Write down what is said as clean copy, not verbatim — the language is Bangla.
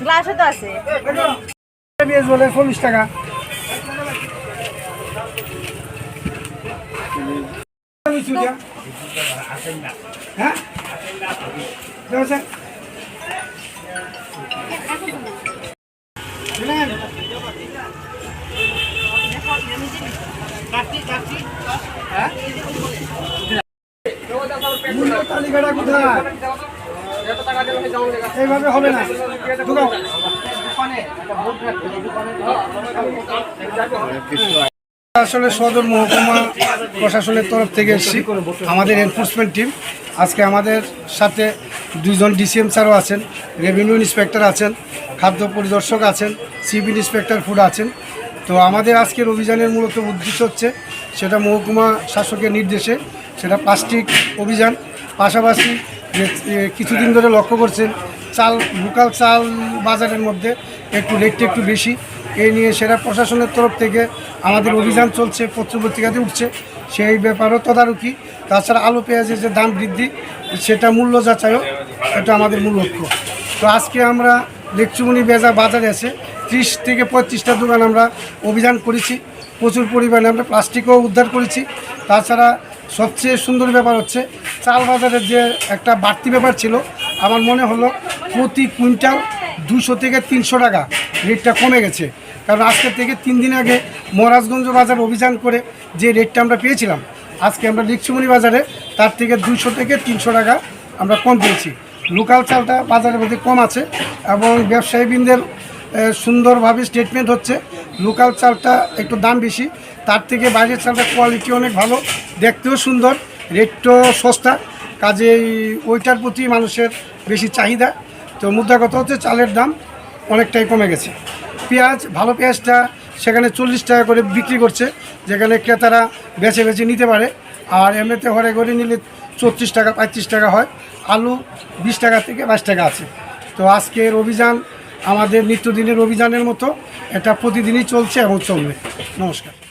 গ্লাসও তো আছে। বলে 40 টাকা। হ্যাঁ তালিকাটা কোথায়? এইভাবে হবে না। আসলে সদর মহকুমা প্রশাসনের তরফ থেকে এসেছি, আমাদের এনফোর্সমেন্ট টিম। আজকে আমাদের সাথে 2 জন ডিসিএম স্যারও আছেন, রেভিনিউ ইন্সপেক্টর আছেন, খাদ্য পরিদর্শক আছেন, চিফ ইন্সপেক্টর ফুড আছেন। তো আমাদের আজকের অভিযানের মূলত উদ্দেশ্য হচ্ছে, সেটা মহকুমা শাসকের নির্দেশে, সেটা প্লাস্টিক অভিযান। পাশাপাশি কিছুদিন ধরে লক্ষ্য করছেন চাল, লোকাল চাল বাজারের মধ্যে রেটটা একটু বেশি। এই নিয়ে সেটা প্রশাসনের তরফ থেকে আমাদের অভিযান চলছে, পত্রপত্রিকাতে উঠছে, সেই ব্যাপারও তদারকি। তাছাড়া আলু পেঁয়াজের যে দাম বৃদ্ধি, সেটা মূল্য যাচাইও, এটা আমাদের মূল লক্ষ্য। তো আজকে আমরা লেকচুমনি বাজারে আছে 30 থেকে 35টা দোকান আমরা অভিযান করেছি। প্রচুর পরিমাণে আমরা প্লাস্টিকও উদ্ধার করেছি। তাছাড়া সবচেয়ে সুন্দর ব্যাপার হচ্ছে, চাল বাজারের যে একটা বাড়তি ব্যাপার ছিল, আমার মনে হলো প্রতি কুইন্টাল 200 থেকে 300 টাকা রেটটা কমে গেছে। কারণ আজকে থেকে 3 দিন আগে মহারাজগঞ্জ বাজার অভিযান করে যে রেটটা আমরা পেয়েছিলাম, আজকে আমরা লিকচুমনি বাজারে তার থেকে 200 থেকে 300 টাকা আমরা কম পেয়েছি। লোকাল চালটা বাজারের মধ্যে কম আছে এবং ব্যবসায়ীবৃন্দের সুন্দরভাবে স্টেটমেন্ট হচ্ছে লোকাল চালটা একটু দাম বেশি, তার থেকে বাইরের চালটা কোয়ালিটি অনেক ভালো, দেখতেও সুন্দর, রেটও সস্তা। কাজেই ওইটার প্রতি মানুষের বেশি চাহিদা। তো মুদ্রা কথা হচ্ছে, চালের দাম অনেকটাই কমে গেছে। পেঁয়াজ, ভালো পেঁয়াজটা সেখানে 40 টাকা করে বিক্রি করছে, যেখানে ক্রেতারা বেছে বেছে নিতে পারে। আর এমনিতে ঘরে ঘরে নিলে 34 টাকা 35 টাকা হয়। আলু 20 টাকা থেকে 22 টাকা আছে। তো আজকের অভিযান আমাদের নিত্যদিনের অভিযানের মতো, এটা প্রতিদিনই চলছে এবং চলবে। নমস্কার।